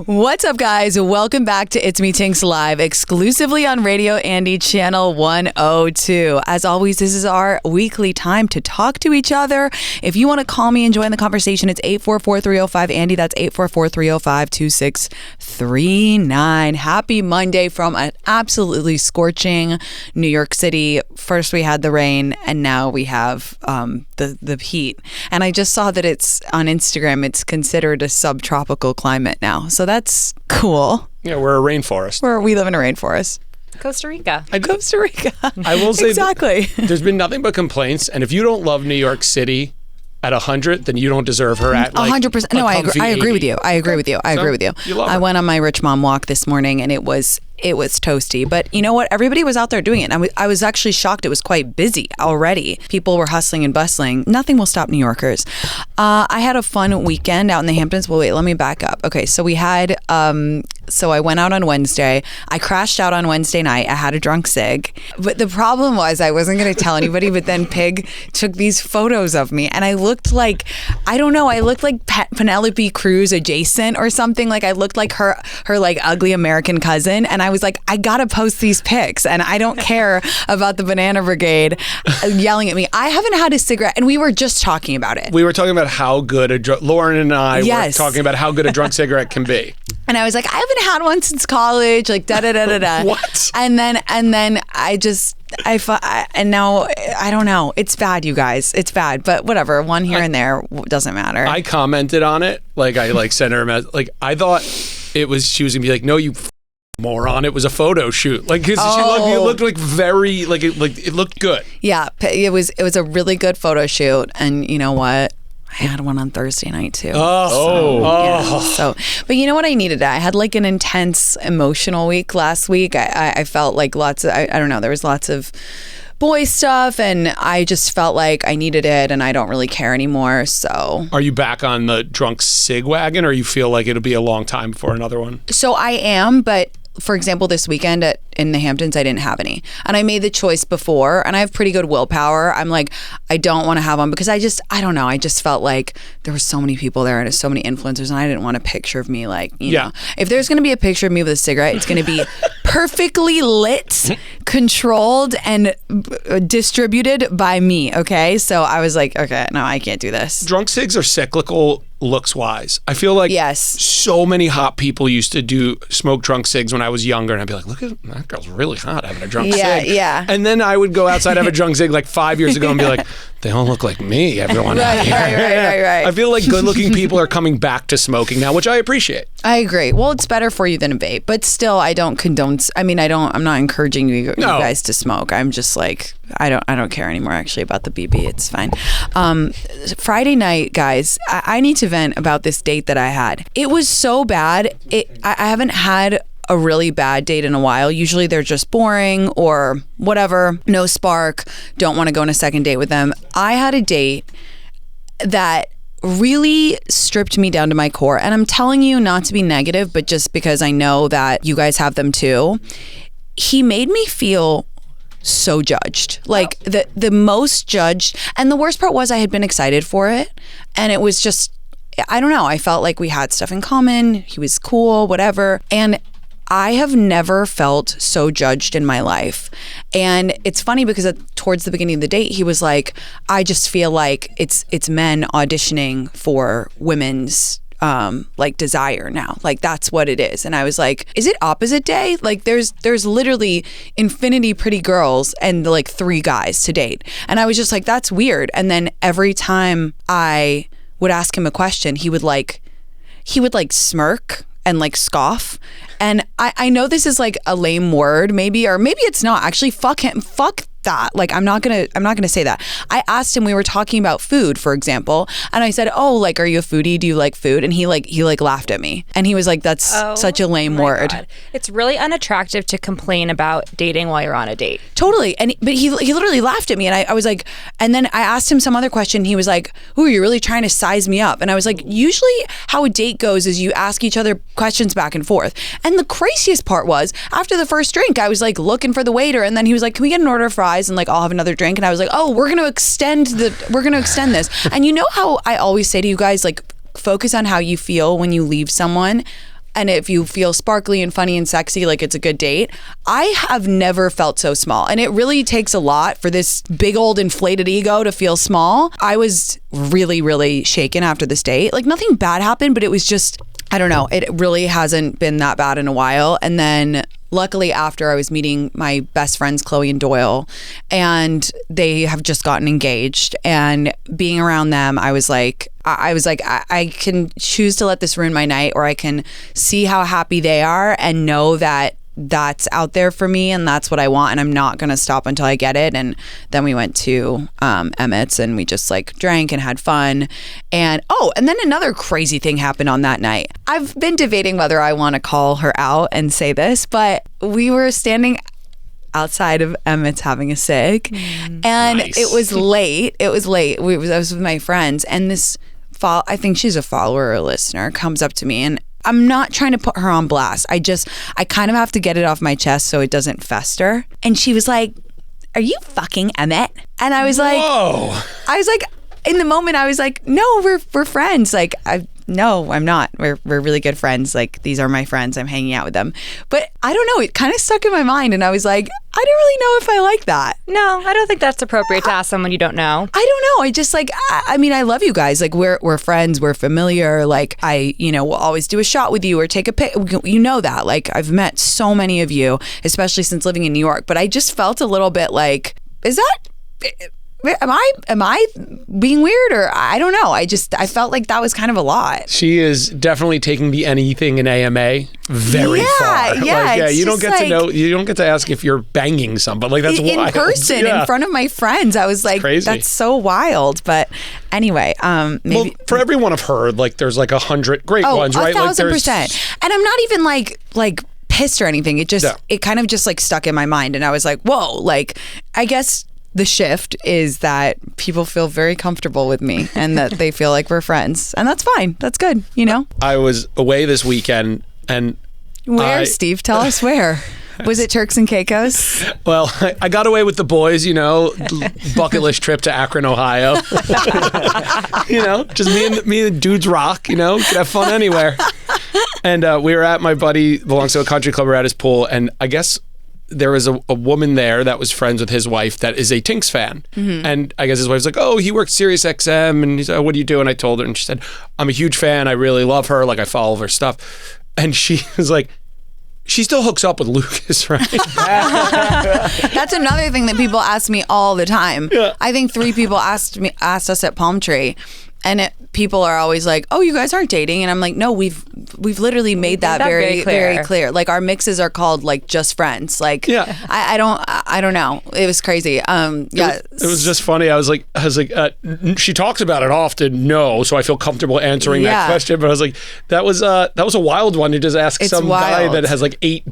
What's up, guys? Welcome back to It's Me Tinx Live, exclusively on Radio Andy Channel 102. As always, this is our weekly time to talk to each other. If you want to call me and join the conversation, it's 844-305-ANDY. That's 844-305-2639. Happy Monday from an absolutely scorching New York City. First we had the rain, and now we have the heat. And I just saw that it's on Instagram, it's considered a subtropical climate now. So that's cool. Yeah, we're a rainforest. We live in a rainforest. Costa Rica. Costa Rica. I will say exactly. There's been nothing but complaints, and if you don't love New York City at 100, then you don't deserve her at 100%. No, I agree with you. I agree with you. You love her. I went on my Rich Mom walk this morning, and it was toasty. But you know what? Everybody was out there doing it. And I was actually shocked. It was quite busy already. People were hustling and bustling. Nothing will stop New Yorkers. I had a fun weekend out in the Hamptons. Well, wait, let me back up. Okay, so we had... So I went out on Wednesday. I crashed out on Wednesday night. I had a drunk cig. But the problem was I wasn't going to tell anybody, but then Pig took these photos of me, and I looked like, I don't know, I looked like Penelope Cruz adjacent or something. Like I looked like her like ugly American cousin. And I was like, I got to post these pics, and I don't care about the Banana Brigade yelling at me. I haven't had a cigarette, and we were just talking about it. We were talking about how good Lauren and I were talking about how good a drunk cigarette can be. And I was like, I haven't had one since college, like da-da-da-da-da. What? And then and now I don't know. It's bad, you guys. It's bad, but whatever. One here and there doesn't matter. I commented on it. I sent her a message. I thought she was going to be like, no, you moron. It was a photo shoot. It looked like very, it looked good. Yeah, it was a really good photo shoot. And you know what? I had one on Thursday night too. So, but you know what I needed? I had like an intense emotional week last week. I felt like I don't know, there was lots of boy stuff, and I just felt like I needed it, and I don't really care anymore. So, are you back on the drunk cig wagon, or you feel like it'll be a long time for another one? So I am, but for example, this weekend in the Hamptons, I didn't have any. And I made the choice before, and I have pretty good willpower. I'm like, I don't want to have one because I don't know. I just felt like there were so many people there and so many influencers, and I didn't want a picture of me you know. If there's going to be a picture of me with a cigarette, it's going to be perfectly lit, controlled, and distributed by me, okay? So I was like, okay, no, I can't do this. Drunk cigs are cyclical looks wise. I feel like so many hot people used to smoke drunk cigs when I was younger, and I'd be like, look at that girl's really hot having a drunk cig. Yeah. And then I would go outside, have a drunk cig 5 years ago and be like, they don't look like me, everyone out here. Right. I feel like good looking people are coming back to smoking now, which I appreciate. I agree. Well, it's better for you than a vape, but still I don't condone, I'm not encouraging you guys to smoke. I'm just like, I don't care anymore actually about the BB. It's fine. Friday night, guys, I need to vent about this date that I had. It was so bad. I haven't had a really bad date in a while. Usually they're just boring or whatever, no spark, don't want to go on a second date with them. I had a date that really stripped me down to my core. And I'm telling you not to be negative, but just because I know that you guys have them too. He made me feel so judged, the most judged. And the worst part was I had been excited for it, and it was just, I don't know, I felt like we had stuff in common. He was cool, whatever. And I have never felt so judged in my life. And it's funny because towards the beginning of the date, he was like, I just feel like it's men auditioning for women's desire now. That's what it is. And I was like, is it opposite day? There's literally infinity pretty girls and 3 guys to date. And I was just like, that's weird. And then every time I would ask him a question, he would smirk and scoff. And I know this is a lame word maybe, or maybe it's not actually. Fuck him. Fuck that. I'm not gonna say that. I asked him, we were talking about food, for example, and I said, oh, are you a foodie? Do you like food? And he laughed at me, and he was like, that's such a lame word. God. It's really unattractive to complain about dating while you're on a date. Totally. But he literally laughed at me, and I was like, and then I asked him some other question. He was like, ooh, you're really trying to size me up. And I was like, usually how a date goes is you ask each other questions back and forth. And the craziest part was, after the first drink, I was looking for the waiter, and then he was like, can we get an order of fries? And I'll have another drink. And I was like, oh, we're going to extend this. And you know how I always say to you guys, focus on how you feel when you leave someone. and if you feel sparkly and funny and sexy, like it's a good date. I have never felt so small. And it really takes a lot for this big old inflated ego to feel small. I was really, really shaken after this date. Like nothing bad happened, but it was just, I don't know. It really hasn't been that bad in a while. And then luckily after I was meeting my best friends, Chloe and Doyle, and they have just gotten engaged, and being around them, I was like, I can choose to let this ruin my night, or I can see how happy they are and know that that's out there for me and that's what I want, and I'm not going to stop until I get it. And then we went to Emmett's and we just like drank and had fun. And and then another crazy thing happened on that night. I've been debating whether I want to call her out and say this, but we were standing outside of Emmett's having a cig, and Nice. it was late. I was with my friends, and this I think she's a follower or a listener, comes up to me, and I'm not trying to put her on blast. I kind of have to get it off my chest so it doesn't fester. And she was like, "Are you fucking Emmett?" And I was like, Whoa. in the moment, I was like, "No, we're friends." Like, no, I'm not. We're really good friends. Like, these are my friends. I'm hanging out with them. But I don't know. It kind of stuck in my mind, and I was like, I don't really know if I like that. No, I don't think that's appropriate to ask someone you don't know. I don't know. I just like, I mean, I love you guys. Like, we're friends. We're familiar. Like, I, will always do a shot with you or take a pic. You know that. Like, I've met so many of you, especially since living in New York. But I just felt a little bit like, is that... Am I being weird, or I don't know. I felt like that was kind of a lot. She is definitely taking the anything in AMA very far. Yeah, you don't get to know. You don't get to ask if you're banging somebody. Like that's in wild. person in front of my friends. I was like, crazy. That's so wild. But anyway, maybe well, for everyone I've heard, like there's like 100 great ones, right? 1,000%. And I'm not even like pissed or anything. It just it kind of just like stuck in my mind, and I was like, whoa. Like, I guess the shift is that people feel very comfortable with me and that they feel like we're friends, and that's fine. That's good, I was away this weekend, and where, Steve? Tell us where. Was it Turks and Caicos? Well, I got away with the boys, bucket list trip to Akron, Ohio. Just me and dudes rock, could have fun anywhere. And we were at my buddy belongs to a country club. We're at his pool, and I guess there was a woman there that was friends with his wife that is a Tinx fan. Mm-hmm. And I guess his wife's like, oh, he works Sirius XM. And he said, what do you do? And I told her, and she said, I'm a huge fan. I really love her. Like, I follow her stuff. And she was like, she still hooks up with Lucas, right? That's another thing that people ask me all the time. Yeah. I think 3 people asked us at Palm Tree, and people are always like, "Oh, you guys aren't dating," and I'm like, "No, we've literally made that very clear. Like, our mixes are called like just friends. Like, I don't know. It was crazy. It was just funny. I was like, she talks about it often. No, so I feel comfortable answering that question. But I was like, that was a wild one to just ask guy that has like 8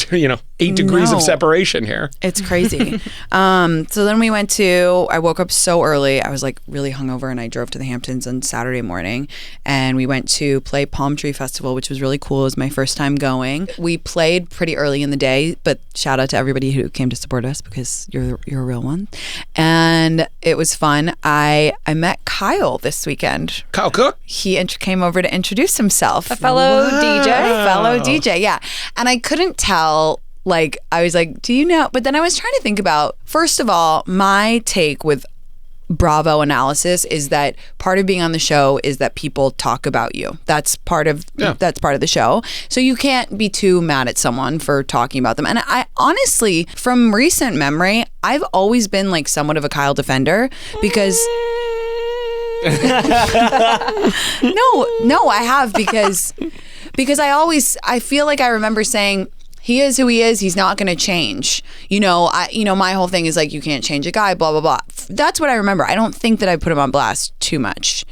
degrees of separation here. It's crazy. So then I woke up so early. I was like really hungover, and I drove to the Hamptons on Saturday morning, and we went to play Palm Tree Festival, which was really cool. It was my first time going. We played pretty early in the day, but shout out to everybody who came to support us, because you're a real one. And it was fun. I met Kyle this weekend. Kyle Cook? He came over to introduce himself. A fellow DJ, yeah. And I couldn't tell. Like, I was like, do you know? But then I was trying to think about, first of all, my take with Bravo analysis is that part of being on the show is that people talk about you. That's part of the show. So you can't be too mad at someone for talking about them. And I honestly, from recent memory, I've always been like somewhat of a Kyle defender, because no, I have, because I feel like I remember saying, he is who he is. He's not going to change. My whole thing is like, you can't change a guy, blah, blah, blah. That's what I remember. I don't think that I put him on blast too much.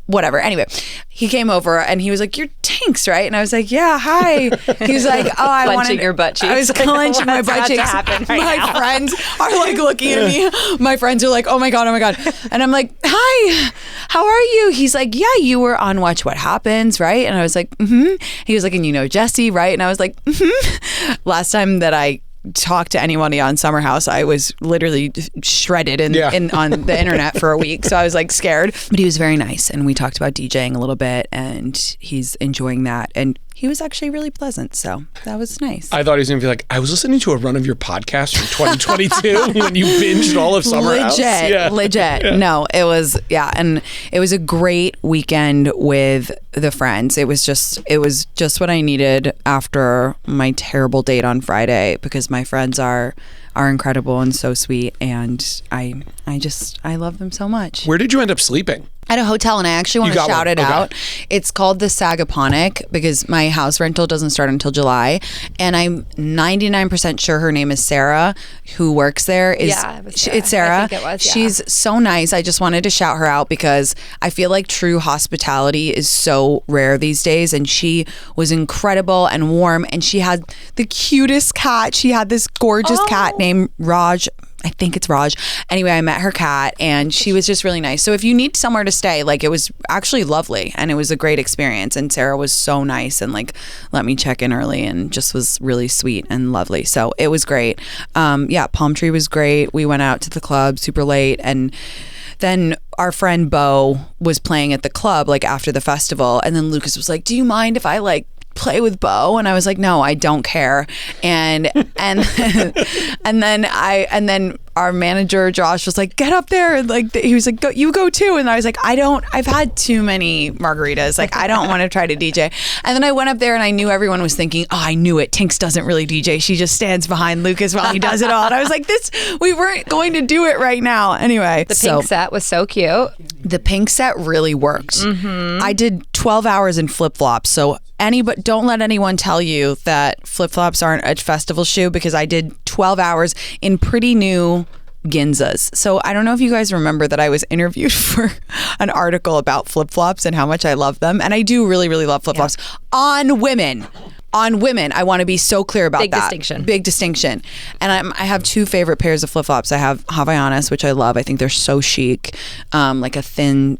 Whatever. Anyway, he came over and he was like, "You're Tinx, right?" And I was like, "Yeah, hi." He was like, "Oh, I wanted your butt cheeks." I was clenching my butt cheeks. My friends are like looking at me. My friends are like, "Oh my god, oh my god." And I'm like, "Hi, how are you?" He's like, "Yeah, you were on Watch What Happens, right?" And I was like, "Mm-hmm." He was like, "And Jesse, right?" And I was like, "Mm-hmm." Last time that I talk to anybody on Summer House, I was literally shredded on the internet for a week, so I was like scared. But he was very nice, and we talked about DJing a little bit, and he's enjoying that, and he was actually really pleasant. So that was nice. I thought he was going to be like, I was listening to a run of your podcast from 2022 when you binged all of Summer House. Legit. Yeah. No, it was, and it was a great weekend with the friends. It was just what I needed after my terrible date on Friday, because my friends are incredible and so sweet, and I love them so much. Where did you end up sleeping? At a hotel, and I actually want to shout it out. It's called the Sagaponic because my house rental doesn't start until July, and I'm 99% sure her name is Sarah, who works there. It's Sarah. I think it was, yeah. She's so nice. I just wanted to shout her out because I feel like true hospitality is so rare these days, and she was incredible and warm, and she had the cutest cat. She had this gorgeous cat named Raj. I think it's Raj. Anyway, I met her cat, and she was just really nice. So if you need somewhere to stay, like, it was actually lovely, and it was a great experience. And Sarah was so nice and like let me check in early and just was really sweet and lovely. So it was great. Palm Tree was great. We went out to the club super late, and then our friend Bo was playing at the club like after the festival, and then Lucas was like, do you mind if I like play with Bo? And I was like, no, I don't care. And then our manager Josh was like, get up there, and like he was like, go, you go too. And I was like, I've had too many margaritas, like I don't want to try to DJ. And then I went up there, and I knew everyone was thinking, oh, I knew it, Tinx doesn't really DJ, she just stands behind Lucas while he does it all. And I was like, we weren't going to do it right now. Anyway, the pink set was so cute. The pink set really worked. I did 12 hours in flip-flops, so don't let anyone tell you that flip-flops aren't a festival shoe, because I did 12 hours in pretty new Ginzas. So I don't know if you guys remember that I was interviewed for an article about flip-flops and how much I love them. And I do really, really love flip-flops on women. On women, I want to be so clear about that. Big distinction. And I have two favorite pairs of flip-flops. I have Havaianas, which I love. I think they're so chic. Like a thin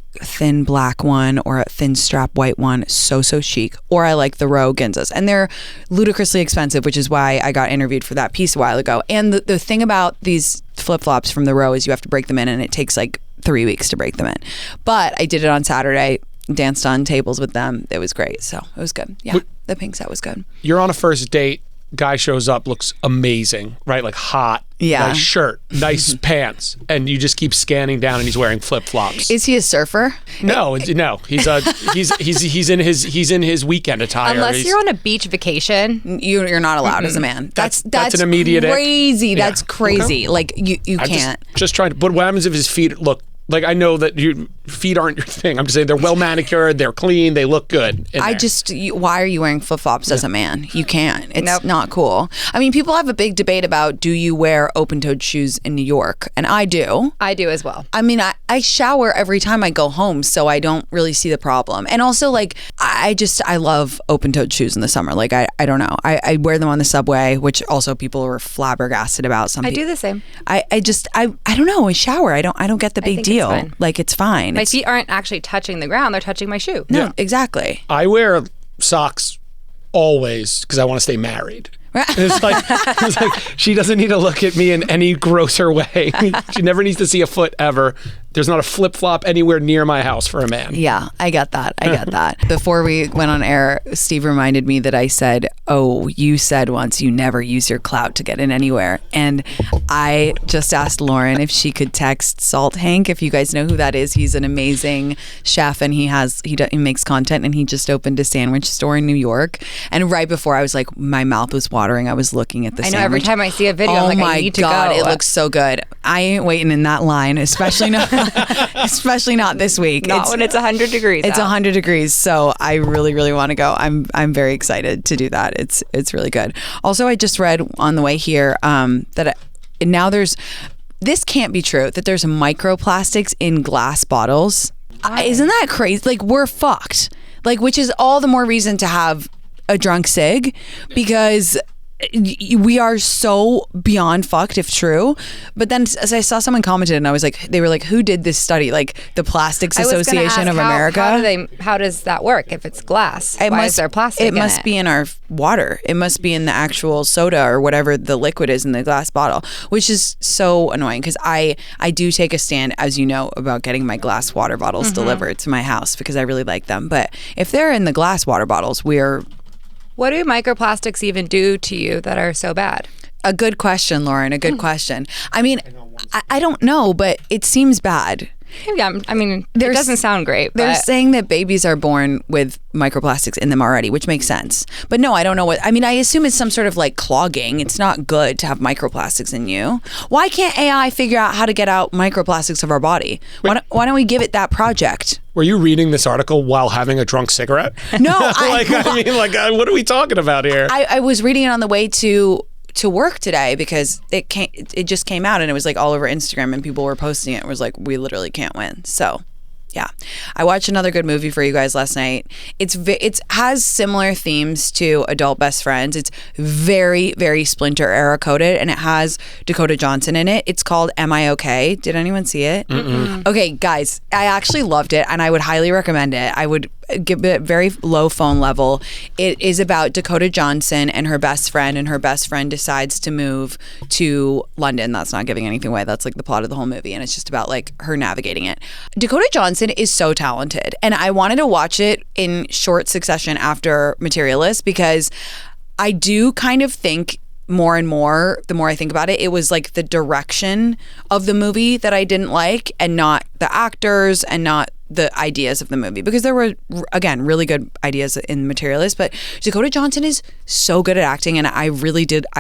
black one or a thin strap white one. So chic. Or I like the Row Ginzas. And they're ludicrously expensive, which is why I got interviewed for that piece a while ago. And the thing about these flip-flops from the Row is you have to break them in, and it takes like 3 weeks to break them in. But I did it on Saturday. Danced on tables with them. It was great. So it was good. Yeah. The pink set was good. You're on a first date. Guy shows up, looks amazing, right? Like hot. Yeah. Nice shirt, nice pants. And you just keep scanning down, and he's wearing flip-flops. Is he a surfer? No. He's in his weekend attire. Unless you're on a beach vacation, you're not allowed as a man. That's an immediate crazy. Yeah. That's crazy. Okay. Like you can't. Just trying to. But what happens if his feet look? Like, I know that your feet aren't your thing. I'm just saying they're well manicured, they're clean, they look good. Why are you wearing flip-flops as a man? You can't. It's not cool. I mean, people have a big debate about, do you wear open-toed shoes in New York? And I do. I do as well. I mean, I shower every time I go home, so I don't really see the problem. And also, like, I love open-toed shoes in the summer. Like, I don't know. I wear them on the subway, which also people were flabbergasted about. I do the same. I don't know. I shower. I don't get the big deal. Like, it's fine. My feet aren't actually touching the ground, they're touching my shoe. No, exactly. I wear socks always because I want to stay married. It's like she doesn't need to look at me in any grosser way. She never needs to see a foot ever. There's not a flip-flop anywhere near my house for a man. Yeah, I get that. Before we went on air, Steve reminded me that I said, oh, you said once you never use your clout to get in anywhere. And I just asked Lauren if she could text Salt Hank. If you guys know who that is, he's an amazing chef, and he makes content, and he just opened a sandwich store in New York. And right before, I was like, my mouth was watering. I was looking at the sandwich. I know, every time I see a video, I'm like, I need to go. Oh my God, it looks so good. I ain't waiting in that line, especially not this week. Not when it's 100 degrees. It's 100 degrees, so I really, really want to go. I'm very excited to do that. It's really good. Also, I just read on the way here that now this can't be true, that there's microplastics in glass bottles. Isn't that crazy? Like, we're fucked. Like, which is all the more reason to have a drunk cig, because we are so beyond fucked if true. But then as I saw someone commented, and they were like, who did this study? Like the Plastics Association of America. How does that work if it's glass? Why is there plastic in it? It must be in our water. It must be in the actual soda or whatever the liquid is in the glass bottle, which is so annoying, because I do take a stand, as you know, about getting my glass water bottles delivered to my house because I really like them. But if they're in the glass water bottles, we're What do microplastics even do to you that are so bad? A good question, Lauren. A good question. I mean, I don't know, but it seems bad. Yeah, I mean, it doesn't sound great. They're saying that babies are born with microplastics in them already, which makes sense. But no, I don't know what. I mean, I assume it's some sort of like clogging. It's not good to have microplastics in you. Why can't AI figure out how to get out microplastics of our body? Why don't we give it that project? Were you reading this article while having a drunk cigarette? No, what are we talking about here? I was reading it on the way to work today because it just came out and it was like all over Instagram and people were posting it. It was like, we literally can't win. So yeah, I watched another good movie for you guys last night. It has similar themes to Adult Best Friends. It's very, very Splinter era coded, and it has Dakota Johnson in it. It's called Am I Okay? Did anyone see it? Mm-mm. Okay, guys, I actually loved it, and I would highly recommend it. I would give it very low phone level. It is about Dakota Johnson and her best friend, and her best friend decides to move to London. That's not giving anything away. That's like the plot of the whole movie, and it's just about like her navigating it. Dakota Johnson is so talented, and I wanted to watch it in short succession after Materialist because I do kind of think more and more, the more I think about it, it was like the direction of the movie that I didn't like, and not the actors and not the ideas of the movie, because there were, again, really good ideas in Materialist, but Dakota Johnson is so good at acting, and I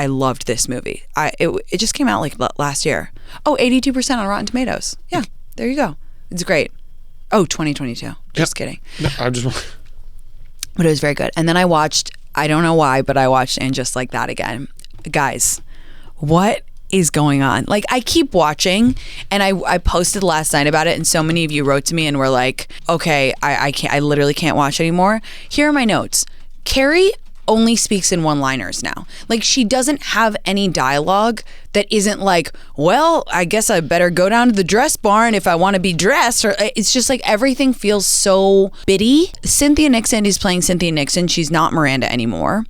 loved this movie. It just came out like last year. 82% on Rotten Tomatoes. Yeah, there you go. It's great. 2022. Just kidding. No, But it was very good. And then I watched, I don't know why, but I watched And Just Like That again. Guys, what is going on? Like, I keep watching, and I posted last night about it, and so many of you wrote to me and were like, okay, I literally can't watch anymore. Here are my notes. Carrie only speaks in one-liners now. Like, she doesn't have any dialogue that isn't like, well, I guess I better go down to the dress barn if I want to be dressed. Or it's just like everything feels so bitty. Cynthia Nixon is playing Cynthia Nixon. She's not Miranda anymore.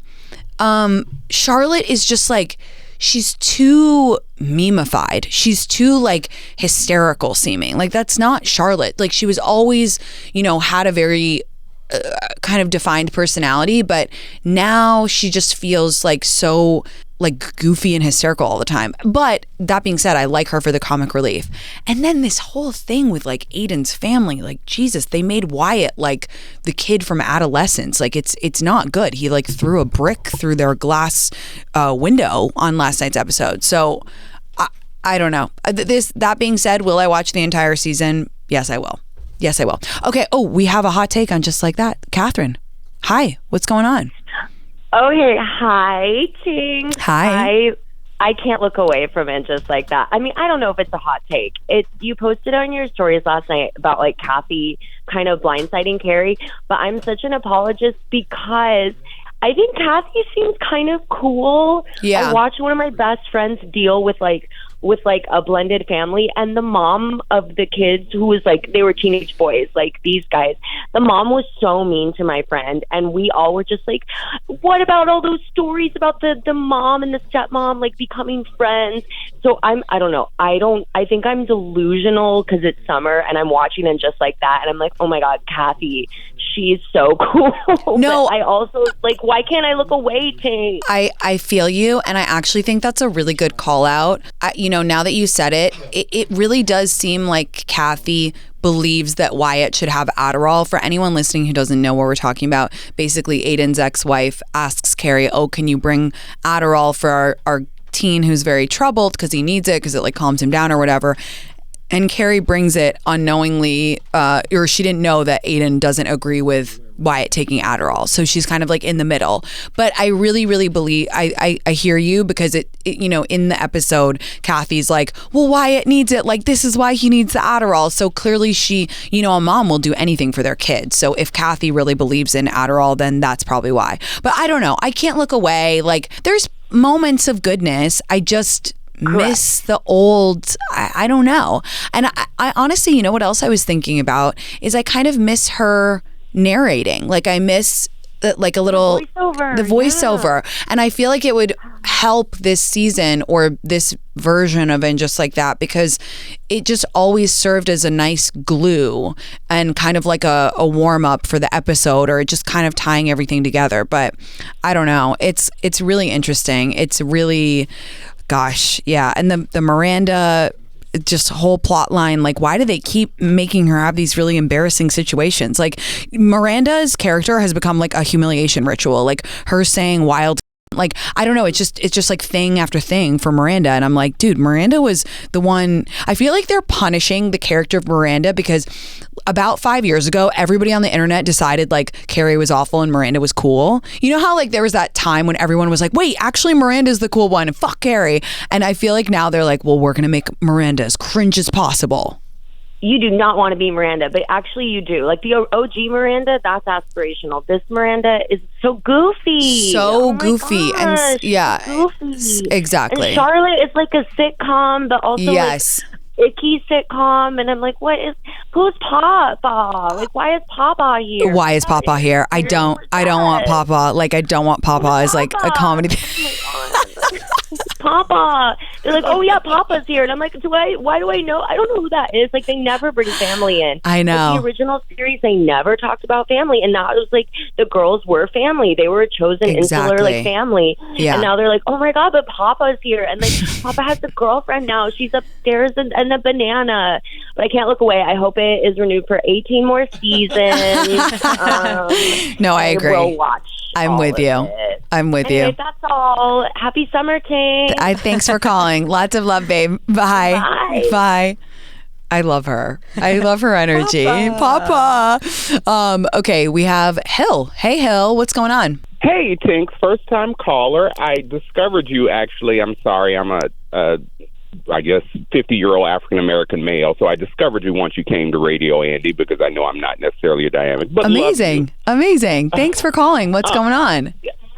Charlotte is just like, she's too memeified. She's too like hysterical seeming. Like, that's not Charlotte. Like, she was always, had a very kind of defined personality, but now she just feels like so like goofy and hysterical all the time. But that being said, I like her for the comic relief. And then this whole thing with like Aiden's family, like, Jesus, they made Wyatt like the kid from Adolescence. Like, it's not good. He like threw a brick through their glass window on last night's episode. So I don't know. That being said, will I watch the entire season? Yes, I will. Yes, I will. Okay. Oh, we have a hot take on Just Like That. Catherine, hi. What's going on? Okay. Hi, Tinx. Hi. I can't look away from it Just Like That. I mean, I don't know if it's a hot take. You posted on your stories last night about like Kathy kind of blindsiding Carrie, but I'm such an apologist because I think Kathy seems kind of cool. Yeah. I watched one of my best friends deal with a blended family, and the mom of the kids, who was like, they were teenage boys, like these guys, the mom was so mean to my friend, and we all were just like, what about all those stories about the mom and the stepmom like becoming friends? So I don't know, I think I'm delusional because it's summer and I'm watching And Just Like That, and I'm like, oh my god, Kathy, she's so cool. No, but I also like, why can't I look away, Tinx? I feel you, and I actually think that's a really good call out. Now that you said it, it really does seem like Kathy believes that Wyatt should have Adderall. For anyone listening who doesn't know what we're talking about, basically Aiden's ex-wife asks Carrie, oh, can you bring Adderall for our teen who's very troubled because he needs it because it like calms him down or whatever. And Carrie brings it unknowingly, or she didn't know that Aiden doesn't agree with Wyatt taking Adderall. So she's kind of like in the middle. But I really, really believe, I hear you, because it in the episode, Kathy's like, well, Wyatt needs it. Like, this is why he needs the Adderall. So clearly she, a mom will do anything for their kids. So if Kathy really believes in Adderall, then that's probably why. But I don't know. I can't look away. Like, there's moments of goodness. I just miss the old, I don't know. And I honestly, what else I was thinking about is I kind of miss her narrating. Like, I miss like a little voiceover, the voiceover, and I feel like it would help this season or this version of And Just Like That, because it just always served as a nice glue and kind of like a warm up for the episode, or just kind of tying everything together. But I don't know. It's really interesting. It's really, gosh, yeah. And the Miranda just whole plot line, like, why do they keep making her have these really embarrassing situations? Like, Miranda's character has become like a humiliation ritual, like her saying wild, like, I don't know, it's just like thing after thing for Miranda. And I'm like, dude, Miranda was the one. I feel like they're punishing the character of Miranda because about 5 years ago, everybody on the internet decided like Carrie was awful and Miranda was cool. You know how like there was that time when everyone was like, wait, actually Miranda's the cool one and fuck Carrie. And I feel like now they're like, well, we're gonna make Miranda as cringe as possible. You do not want to be Miranda, but actually you do. Like the OG Miranda, that's aspirational. This Miranda is so goofy. So goofy. And yeah, goofy. Exactly. And Charlotte is like a sitcom, but also yes. like icky sitcom. And I'm like, who's Papa? Like, why is Papa here? Why is Papa here? I don't want Papa. Like, I don't want Papa as like a comedy. Papa. They're like, oh yeah, Papa's here. And I'm like, why do I know? I don't know who that is. Like, they never bring family in. I know. Like, the original series, they never talked about family. And now it was like, the girls were family. They were a chosen insular like family. Yeah. And now they're like, oh my God, but Papa's here. And like, Papa has a girlfriend now. She's upstairs and a banana. But I can't look away. I hope it is renewed for 18 more seasons. No, I agree. Will watch. I'm with you. I'm with you. That's all. Happy summer, Tinx. Thanks for calling. Lots of love, babe. Bye. Bye. Bye. I love her. I love her energy. Papa. Okay, we have Hill. Hey, Hill. What's going on? Hey, Tinx. First time caller. I discovered you, actually. I'm sorry. I'm I guess, 50-year-old African-American male. So I discovered you once you came to Radio Andy, because I know I'm not necessarily a dynamic. But amazing. Amazing. Thanks for calling. What's going on?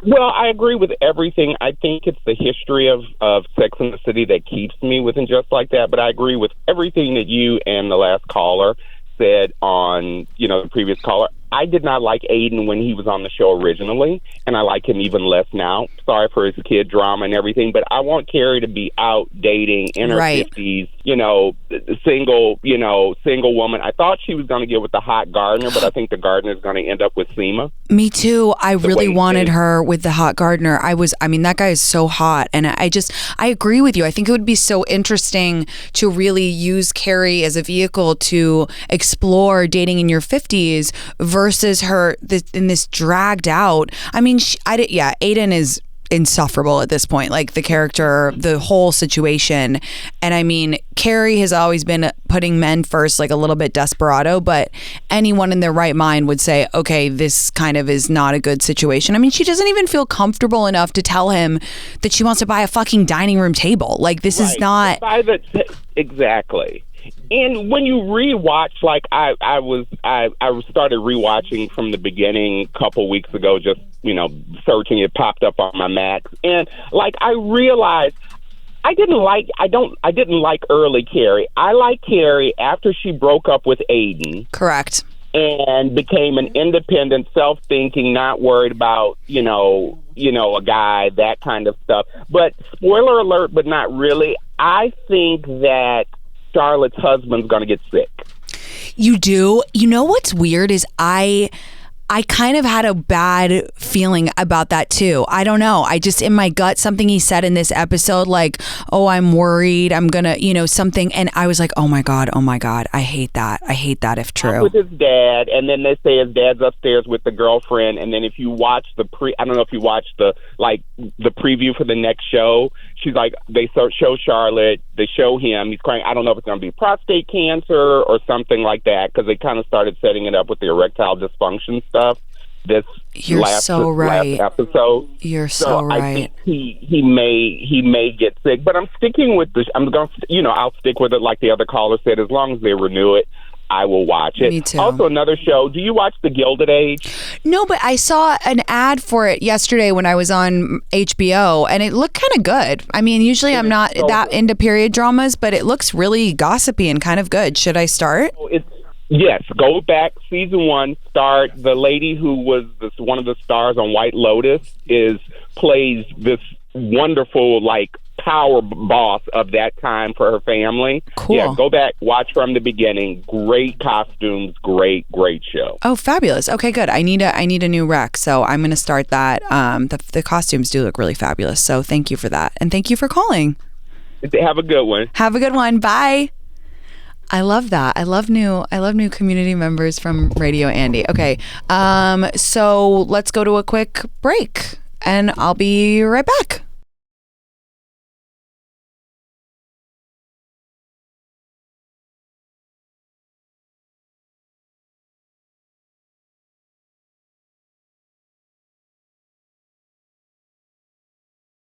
Well, I agree with everything. I think it's the history of Sex and the City that keeps me with And Just Like That. But I agree with everything that you and the last caller said on, the previous caller. I did not like Aiden when he was on the show originally, and I like him even less now. Sorry for his kid drama and everything, but I want Carrie to be out dating in her 50s, single woman. I thought she was going to get with the hot gardener, but I think the gardener is going to end up with Seema. Me too. I really wanted her with the hot gardener. That guy is so hot. And I agree with you. I think it would be so interesting to really use Carrie as a vehicle to explore dating in your 50s versus her in this dragged out. I mean, Aiden is insufferable at this point, like the character, the whole situation. And I mean, Carrie has always been putting men first, like a little bit desperado, but anyone in their right mind would say, okay, this kind of is not a good situation. I mean, she doesn't even feel comfortable enough to tell him that she wants to buy a fucking dining room table. Like, this is not... Exactly. And when you rewatch, like I started rewatching from the beginning a couple weeks ago, just searching. It popped up on my Mac, and like I realized I didn't like early Carrie. I liked Carrie after she broke up with Aiden. Correct. And became an independent, self-thinking, not worried about a guy, that kind of stuff. But spoiler alert, but not really. I think that Charlotte's husband's going to get sick. You do? You know what's weird is I kind of had a bad feeling about that too. I don't know. I just, in my gut, something he said in this episode, like, oh, I'm worried, I'm gonna, something. And I was like, oh my God. I hate that. I hate that if true. With his dad. And then they say his dad's upstairs with the girlfriend. And then if you watch I don't know if you watched the preview for the next show, she's like, they show Charlotte, they show him, he's crying. I don't know if it's going to be prostate cancer or something like that, because they kind of started setting it up with the erectile dysfunction stuff. You're so right. Last episode. You're so right. I think he may get sick, but I'm sticking with I'll stick with it like the other caller said. As long as they renew it, I will watch it. Me too. Also, another show. Do you watch The Gilded Age? No, but I saw an ad for it yesterday when I was on HBO, and it looked kind of good. I mean, usually I'm not that into period dramas, but it looks really gossipy and kind of good. Should I start? Yes, go back. Season 1, start. The lady who was one of the stars on White Lotus plays this wonderful, like, power boss of that time for her family. Cool. Yeah, go back, watch from the beginning. Great costumes, great show. Oh, fabulous. Okay, good. I need a new rec, so I'm going to start that. The costumes do look really fabulous, so thank you for that. And thank you for calling. Have a good one. Have a good one. Bye. I love that. I love new community members from Radio Andy. Okay. So let's go to a quick break and I'll be right back.